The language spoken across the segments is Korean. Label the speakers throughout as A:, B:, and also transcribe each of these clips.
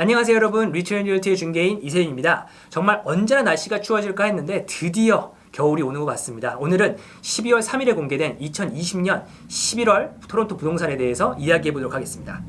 A: 안녕하세요 여러분, 리처 리얼티의 중개인 이세윤입니다. 정말 언제나 날씨가 추워질까 했는데 드디어 겨울이 오는 것 같습니다. 오늘은 12월 3일에 공개된 2020년 11월 토론토 부동산에 대해서 이야기해 보도록 하겠습니다.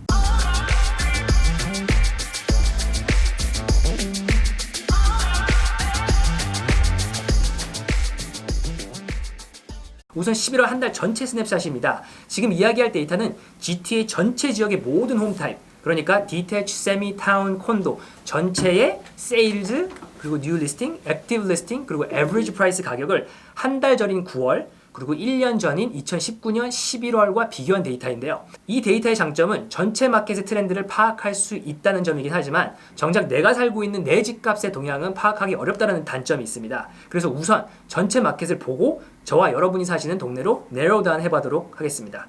A: 우선 11월 한 달 전체 스냅샷입니다. 지금 이야기할 데이터는 GTA 전체 지역의 모든 홈 타입, 그러니까 디태치, 세미, 타운, 콘도 전체의 세일즈, 그리고 뉴 리스팅, 액티브 리스팅, 그리고 에버리지 프라이스 가격을 한 달 전인 9월, 그리고 1년 전인 2019년 11월과 비교한 데이터인데요. 이 데이터의 장점은 전체 마켓의 트렌드를 파악할 수 있다는 점이긴 하지만 정작 내가 살고 있는 내 집값의 동향은 파악하기 어렵다는 단점이 있습니다. 그래서 우선 전체 마켓을 보고 저와 여러분이 사시는 동네로 내로우 다운 해보도록 하겠습니다.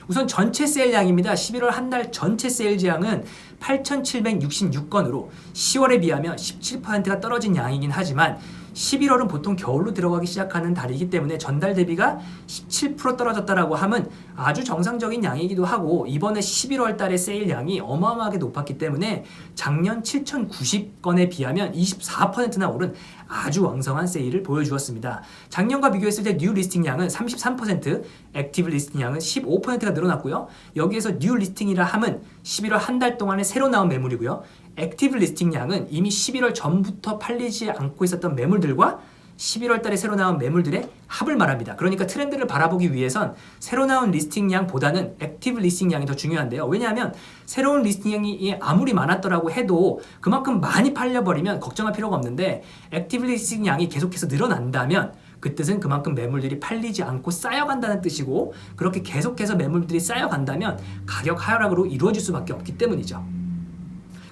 A: 우선 전체 세일량입니다. 11월 한 달 전체 세일량은 8,766건으로 10월에 비하면 17%가 떨어진 양이긴 하지만 11월은 보통 겨울로 들어가기 시작하는 달이기 때문에 전달 대비가 17% 떨어졌다라고 함은 아주 정상적인 양이기도 하고, 이번에 11월 달의 세일량이 어마어마하게 높았기 때문에 작년 7,090건에 비하면 24%나 오른 아주 왕성한 세일을 보여주었습니다. 작년과 비교했을 때 뉴 리스팅 양은 33%, 액티브 리스팅 양은 15%가 늘어났고요. 여기에서 뉴 리스팅이라 함은 11월 한 달 동안에 새로 나온 매물이고요. 액티브 리스팅 양은 이미 11월 전부터 팔리지 않고 있었던 매물들과 11월 달에 새로 나온 매물들의 합을 말합니다. 그러니까 트렌드를 바라보기 위해선 새로 나온 리스팅 양보다는 액티브 리스팅 양이 더 중요한데요. 왜냐하면 새로운 리스팅 양이 아무리 많았더라고 해도 그만큼 많이 팔려버리면 걱정할 필요가 없는데, 액티브 리스팅 양이 계속해서 늘어난다면 그 뜻은 그만큼 매물들이 팔리지 않고 쌓여간다는 뜻이고, 그렇게 계속해서 매물들이 쌓여간다면 가격 하락으로 이루어질 수밖에 없기 때문이죠.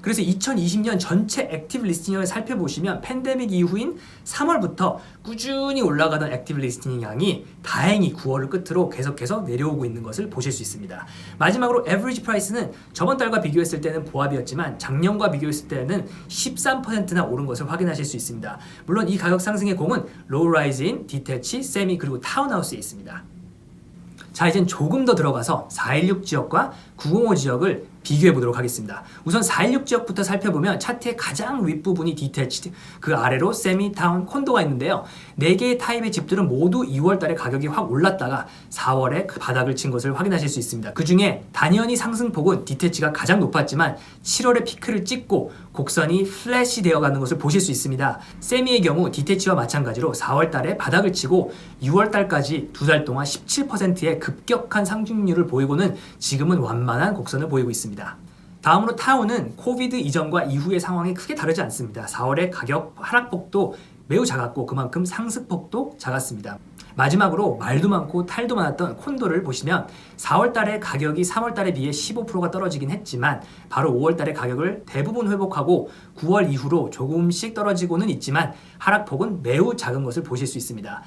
A: 그래서 2020년 전체 액티브 리스팅을 살펴보시면 팬데믹 이후인 3월부터 꾸준히 올라가던 액티브 리스팅 양이 다행히 9월을 끝으로 계속해서 내려오고 있는 것을 보실 수 있습니다. 마지막으로 에버리지 프라이스는 저번 달과 비교했을 때는 보합이었지만 작년과 비교했을 때는 13%나 오른 것을 확인하실 수 있습니다. 물론 이 가격 상승의 공은 로우 라이즈인 디태치, 세미, 그리고 타운하우스에 있습니다. 자, 이젠 조금 더 들어가서 416 지역과 905 지역을 비교해 보도록 하겠습니다. 우선 416 지역부터 살펴보면 차트의 가장 윗부분이 디태치드, 그 아래로 세미, 타운, 콘도가 있는데요. 4개의 타입의 집들은 모두 2월 달에 가격이 확 올랐다가 4월에 그 바닥을 친 것을 확인하실 수 있습니다. 그 중에 단연히 상승폭은 디태치가 가장 높았지만 7월에 피크를 찍고 곡선이 플랫이 되어가는 것을 보실 수 있습니다. 세미의 경우 디태치와 마찬가지로 4월 달에 바닥을 치고 6월 달까지 2달 동안 17%의 급격한 상승률을 보이고는 지금은 완만한 곡선을 보이고 있습니다. 다음으로 타운은 코비드 이전과 이후의 상황이 크게 다르지 않습니다. 4월에 가격 하락폭도 매우 작았고 그만큼 상승폭도 작았습니다. 마지막으로 말도 많고 탈도 많았던 콘도를 보시면 4월 달에 가격이 3월 달에 비해 15%가 떨어지긴 했지만 바로 5월 달에 가격을 대부분 회복하고 9월 이후로 조금씩 떨어지고는 있지만 하락폭은 매우 작은 것을 보실 수 있습니다.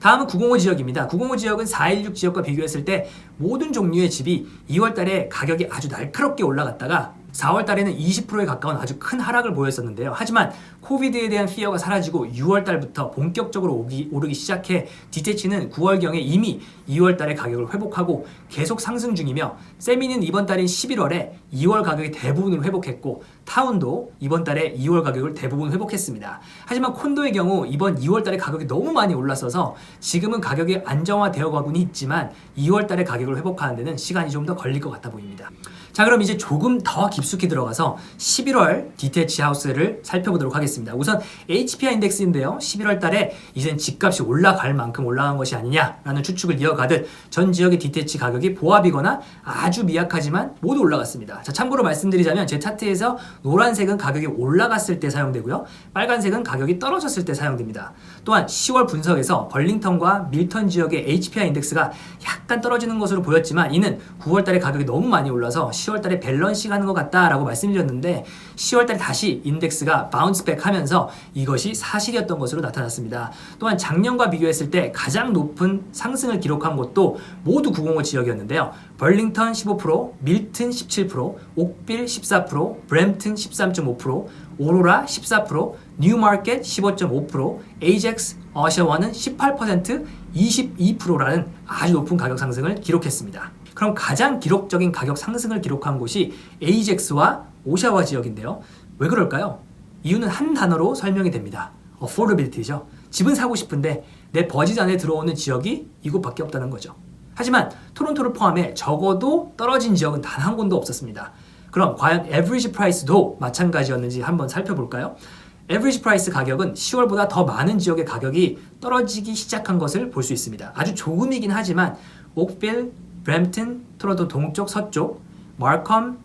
A: 다음은 905 지역입니다. 905 지역은 416 지역과 비교했을 때 모든 종류의 집이 2월 달에 가격이 아주 날카롭게 올라갔다가 4월 달에는 20%에 가까운 아주 큰 하락을 보였었는데요. 하지만 코비드에 대한 피어가 사라지고 6월 달부터 본격적으로 오르기 시작해 디태치는 9월경에 이미 2월 달에 가격을 회복하고 계속 상승 중이며, 세미는 이번 달인 11월에 2월 가격의 대부분을 회복했고 타운도 이번 달에 2월 가격을 대부분 회복했습니다. 하지만 콘도의 경우 이번 2월 달에 가격이 너무 많이 올랐어서 지금은 가격이 안정화되어 가고는 있지만 2월 달에 가격을 회복하는 데는 시간이 좀 더 걸릴 것 같아 보입니다. 자, 그럼 이제 조금 더 깊숙이 들어가서 11월 디태치 하우스를 살펴보도록 하겠습니다. 우선 HPI 인덱스인데요. 11월 달에 이젠 집값이 올라갈 만큼 올라간 것이 아니냐라는 추측을 이어가듯 전 지역의 디태치 가격이 보합이거나 아주 미약하지만 모두 올라갔습니다. 자, 참고로 말씀드리자면 제 차트에서 노란색은 가격이 올라갔을 때 사용되고요. 빨간색은 가격이 떨어졌을 때 사용됩니다. 또한 10월 분석에서 벌링턴과 밀턴 지역의 HPI 인덱스가 약간 떨어지는 것으로 보였지만 이는 9월 달에 가격이 너무 많이 올라서 10월 달에 밸런싱 하는 것 같다라고 말씀드렸는데 10월 달에 다시 인덱스가 바운스백 하면서 이것이 사실이었던 것으로 나타났습니다. 또한 작년과 비교했을 때 가장 높은 상승을 기록한 곳도 모두 905 지역이었는데요. 벌링턴 15%, 밀튼 17%, 옥빌 14%, 브램튼 13.5%, 오로라 14%, 뉴마켓 15.5%, 에이젝스, 어셔원은 18%, 22%라는 아주 높은 가격 상승을 기록했습니다. 그럼 가장 기록적인 가격 상승을 기록한 곳이 에이젝스와 오샤와 지역인데요. 왜 그럴까요? 이유는 한 단어로 설명이 됩니다. affordability죠. 집은 사고 싶은데 내 버짓 안에 들어오는 지역이 이곳밖에 없다는 거죠. 하지만 토론토를 포함해 적어도 떨어진 지역은 단 한 군도 없었습니다. 그럼 과연 average price도 마찬가지였는지 한번 살펴볼까요? average price 가격은 10월보다 더 많은 지역의 가격이 떨어지기 시작한 것을 볼 수 있습니다. 아주 조금이긴 하지만 옥빌, 브램튼, 토론토 동쪽, 서쪽, 마컴,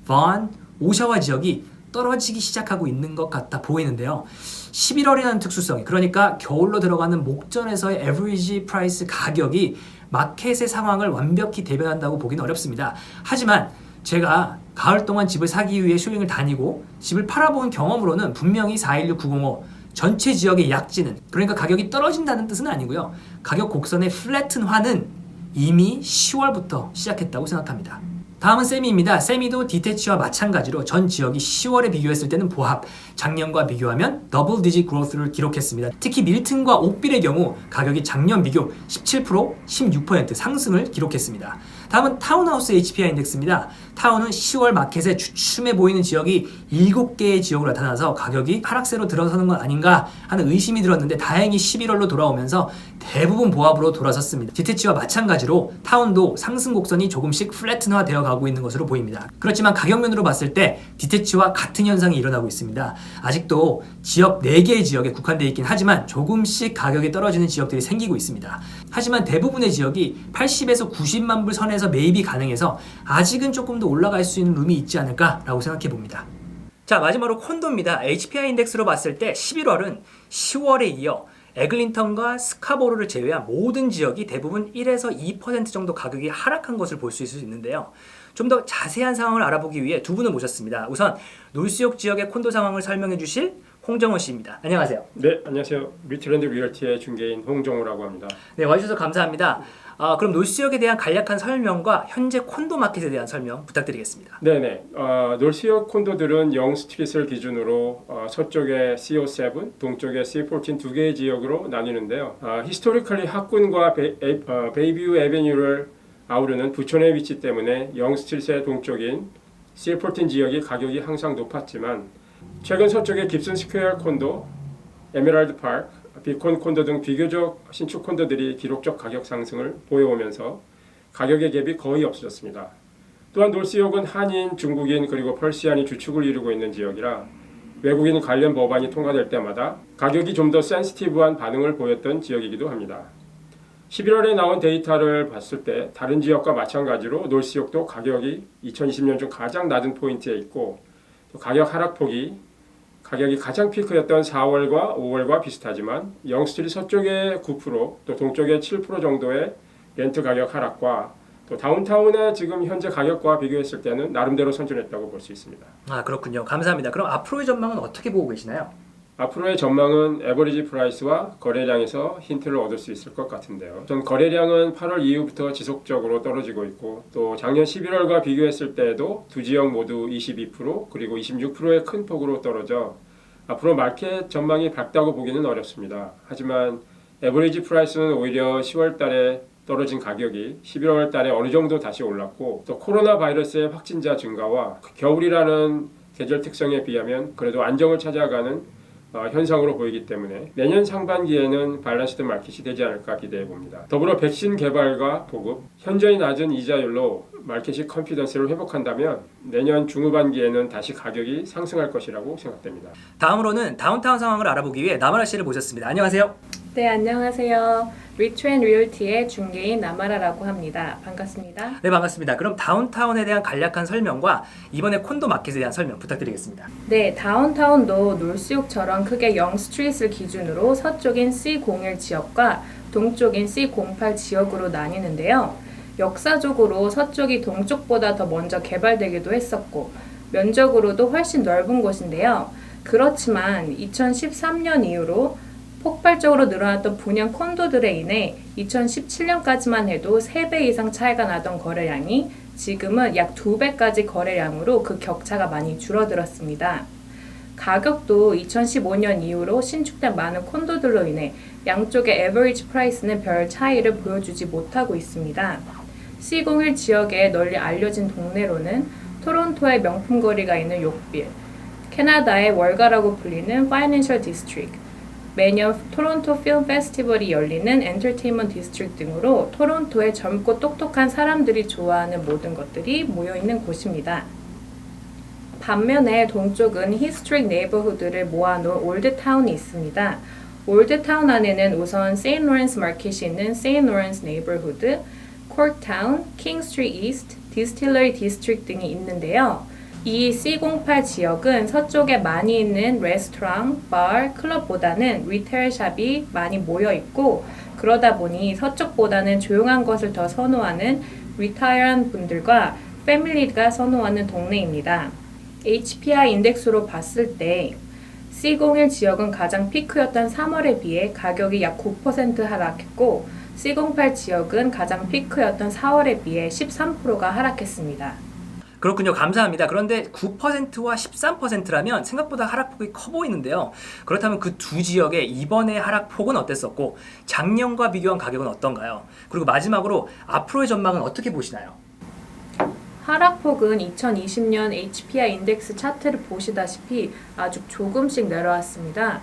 A: 번, 오샤와 지역이 떨어지기 시작하고 있는 것 같아 보이는데요. 11월이라는 특수성이, 그러니까 겨울로 들어가는 목전에서의 average price 가격이 마켓의 상황을 완벽히 대변한다고 보기는 어렵습니다. 하지만 제가 가을 동안 집을 사기 위해 쇼링을 다니고 집을 팔아본 경험으로는 분명히 416905 전체 지역의 약진은, 그러니까 가격이 떨어진다는 뜻은 아니고요. 가격 곡선의 플래튼화는 이미 10월부터 시작했다고 생각합니다. 다음은 세미입니다. 세미도 디테치와 마찬가지로 전 지역이 10월에 비교했을 때는 보합, 작년과 비교하면 더블 디짓 그로스를 기록했습니다. 특히 밀튼과 옥빌의 경우 가격이 작년 비교 17%, 16% 상승을 기록했습니다. 다음은 타운하우스 HPI 인덱스입니다. 타운은 10월 마켓에 주춤해 보이는 지역이 7개의 지역으로 나타나서 가격이 하락세로 들어서는 건 아닌가 하는 의심이 들었는데 다행히 11월로 돌아오면서 대부분 보합으로 돌아섰습니다. 디테치와 마찬가지로 타운도 상승 곡선이 조금씩 플래튼화 되어 가고 있는 것으로 보입니다. 그렇지만 가격면으로 봤을 때 디테치와 같은 현상이 일어나고 있습니다. 아직도 지역 4개의 지역에 국한되어 있긴 하지만 조금씩 가격이 떨어지는 지역들이 생기고 있습니다. 하지만 대부분의 지역이 80에서 90만 불 선에서 매입이 가능해서 아직은 조금 더 올라갈 수 있는 룸이 있지 않을까라고 생각해 봅니다. 자, 마지막으로 콘도입니다. HPI 인덱스로 봤을 때 11월은 10월에 이어 에글린턴과 스카보로를 제외한 모든 지역이 대부분 1에서 2% 정도 가격이 하락한 것을 볼 수 있을 수 있는데요. 좀 더 자세한 상황을 알아보기 위해 두 분을 모셨습니다. 우선 놀수역 지역의 콘도 상황을 설명해 주실 홍정호 씨입니다. 안녕하세요.
B: 네, 안녕하세요. 리트랜드 리얼티의 중개인 홍정호라고 합니다.
A: 네, 와주셔서 감사합니다. 그럼 놀수역에 대한 간략한 설명과 현재 콘도 마켓에 대한 설명 부탁드리겠습니다.
B: 네네. 놀수역 콘도들은 영스트릿을 기준으로 서쪽에 CO7, 동쪽에 C14 두 개의 지역으로 나뉘는데요. 히스토리컬리 학군과 베이뷰 에베뉴를 아우르는 부촌의 위치 때문에 영스트릿의 동쪽인 C14 지역이 가격이 항상 높았지만 최근 서쪽의 깁슨 스퀘어 콘도, 에메랄드 파크, 비콘 콘도 등 비교적 신축 콘도들이 기록적 가격 상승을 보여오면서 가격의 갭이 거의 없어졌습니다. 또한 놀수역은 한인, 중국인 그리고 퍼시안이 주축을 이루고 있는 지역이라 외국인 관련 법안이 통과될 때마다 가격이 좀 더 센시티브한 반응을 보였던 지역이기도 합니다. 11월에 나온 데이터를 봤을 때 다른 지역과 마찬가지로 놀수역도 가격이 2020년 중 가장 낮은 포인트에 있고 또 가격 하락폭이 가격이 가장 피크였던 4월과 5월과 비슷하지만 영스트릿 서쪽의 9%, 또 동쪽의 7% 정도의 렌트 가격 하락과 또 다운타운의 지금 현재 가격과 비교했을 때는 나름대로 선전했다고 볼 수 있습니다.
A: 그렇군요. 감사합니다. 그럼 앞으로의 전망은 어떻게 보고 계시나요?
B: 앞으로의 전망은 에버리지 프라이스와 거래량에서 힌트를 얻을 수 있을 것 같은데요. 전 거래량은 8월 이후부터 지속적으로 떨어지고 있고 또 작년 11월과 비교했을 때에도 두 지역 모두 22% 그리고 26%의 큰 폭으로 떨어져 앞으로 마켓 전망이 밝다고 보기는 어렵습니다. 하지만 에버리지 프라이스는 오히려 10월 달에 떨어진 가격이 11월 달에 어느 정도 다시 올랐고 또 코로나 바이러스의 확진자 증가와 겨울이라는 계절 특성에 비하면 그래도 안정을 찾아가는 현상으로 보이기 때문에 내년 상반기에는 밸런스드 마켓이 되지 않을까 기대해 봅니다. 더불어 백신 개발과 보급, 현저히 낮은 이자율로 마켓이 컨피던스를 회복한다면 내년 중후반기에는 다시 가격이 상승할 것이라고 생각됩니다.
A: 다음으로는 다운타운 상황을 알아보기 위해 나마라 씨를 모셨습니다. 안녕하세요.
C: 네, 안녕하세요. 리트랜드 리얼티의 중개인 나마라라고 합니다. 반갑습니다.
A: 네, 반갑습니다. 그럼 다운타운에 대한 간략한 설명과 이번에 콘도 마켓에 대한 설명 부탁드리겠습니다.
C: 네, 다운타운도 놀수역처럼 크게 영스트릿을 기준으로 서쪽인 C01 지역과 동쪽인 C08 지역으로 나뉘는데요. 역사적으로 서쪽이 동쪽보다 더 먼저 개발되기도 했었고 면적으로도 훨씬 넓은 곳인데요. 그렇지만 2013년 이후로 폭발적으로 늘어났던 분양 콘도들에 인해 2017년까지만 해도 3배 이상 차이가 나던 거래량이 지금은 약 2배까지 거래량으로 그 격차가 많이 줄어들었습니다. 가격도 2015년 이후로 신축된 많은 콘도들로 인해 양쪽의 에버리지 프라이스는 별 차이를 보여주지 못하고 있습니다. C01 지역에 널리 알려진 동네로는 토론토의 명품 거리가 있는 욕빌, 캐나다의 월가라고 불리는 Financial District, 매년 토론토 필름 페스티벌이 열리는 엔터테인먼트 디스트릭트 등으로 토론토의 젊고 똑똑한 사람들이 좋아하는 모든 것들이 모여있는 곳입니다. 반면에 동쪽은 히스토릭 네이버후드를 모아놓은 올드타운이 있습니다. 올드타운 안에는 우선 세인트 로렌스 마켓이 있는 세인트 로렌스 네이버후드, 코크타운, 킹 스트리트 이스트, 디스틸러리 디스트릭트 등이 있는데요. 이 C08 지역은 서쪽에 많이 있는 레스토랑, 바, 클럽보다는 리테일 샵이 많이 모여 있고 그러다 보니 서쪽보다는 조용한 것을 더 선호하는 리타이어한 분들과 패밀리가 선호하는 동네입니다. HPI 인덱스로 봤을 때 C01 지역은 가장 피크였던 3월에 비해 가격이 약 9% 하락했고 C08 지역은 가장 피크였던 4월에 비해 13%가 하락했습니다.
A: 그렇군요. 감사합니다. 그런데 9%와 13%라면 생각보다 하락폭이 커 보이는데요. 그렇다면 그 두 지역의 이번의 하락폭은 어땠었고 작년과 비교한 가격은 어떤가요? 그리고 마지막으로 앞으로의 전망은 어떻게 보시나요?
C: 하락폭은 2020년 HPI 인덱스 차트를 보시다시피 아주 조금씩 내려왔습니다.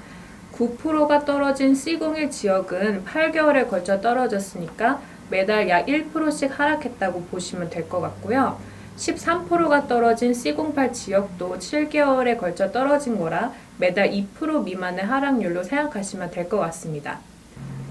C: 9%가 떨어진 C01 지역은 8개월에 걸쳐 떨어졌으니까 매달 약 1%씩 하락했다고 보시면 될 것 같고요. 13%가 떨어진 C08 지역도 7개월에 걸쳐 떨어진 거라 매달 2% 미만의 하락률로 생각하시면 될 것 같습니다.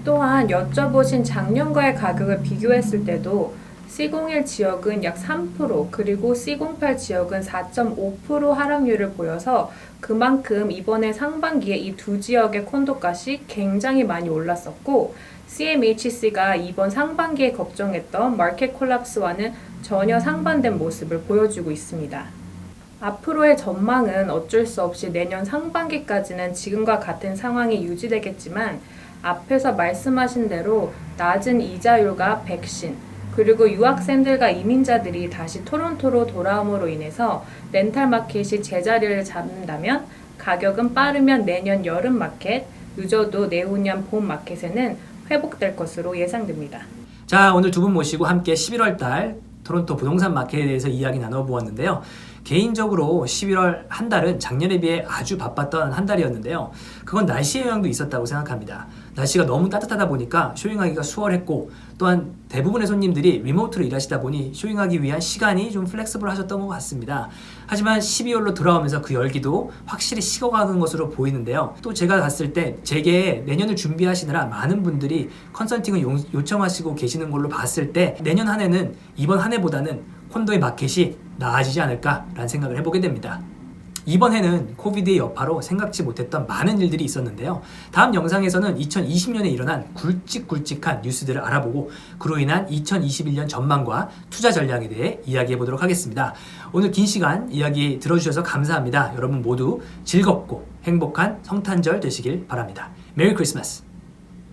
C: 또한 여쭤보신 작년과의 가격을 비교했을 때도 C01 지역은 약 3% 그리고 C08 지역은 4.5% 하락률을 보여서 그만큼 이번에 상반기에 이 두 지역의 콘도값이 굉장히 많이 올랐었고 CMHC가 이번 상반기에 걱정했던 마켓 콜apse와는 전혀 상반된 모습을 보여주고 있습니다. 앞으로의 전망은 어쩔 수 없이 내년 상반기까지는 지금과 같은 상황이 유지되겠지만 앞에서 말씀하신 대로 낮은 이자율과 백신, 그리고 유학생들과 이민자들이 다시 토론토로 돌아옴으로 인해서 렌탈 마켓이 제자리를 잡는다면 가격은 빠르면 내년 여름 마켓, 늦어도 내후년 봄 마켓에는 회복될 것으로 예상됩니다.
A: 자, 오늘 두 분 모시고 함께 11월 달 토론토 부동산 마켓에 대해서 이야기 나눠보았는데요. 개인적으로 11월 한 달은 작년에 비해 아주 바빴던 한 달이었는데요. 그건 날씨의 영향도 있었다고 생각합니다. 날씨가 너무 따뜻하다 보니까 쇼잉하기가 수월했고 또한 대부분의 손님들이 리모트로 일하시다 보니 쇼잉하기 위한 시간이 좀 플렉스블 하셨던 것 같습니다. 하지만 12월로 돌아오면서 그 열기도 확실히 식어가는 것으로 보이는데요. 또 제가 갔을 때 제게 내년을 준비하시느라 많은 분들이 컨설팅을 요청하시고 계시는 걸로 봤을 때 내년 한 해는 이번 한 해보다는 콘도의 마켓이 나아지지 않을까라는 생각을 해보게 됩니다. 이번 해는 코비드의 여파로 생각지 못했던 많은 일들이 있었는데요. 다음 영상에서는 2020년에 일어난 굵직굵직한 뉴스들을 알아보고 그로 인한 2021년 전망과 투자 전략에 대해 이야기해 보도록 하겠습니다. 오늘 긴 시간 이야기 들어주셔서 감사합니다. 여러분 모두 즐겁고 행복한 성탄절 되시길 바랍니다. 메리 크리스마스!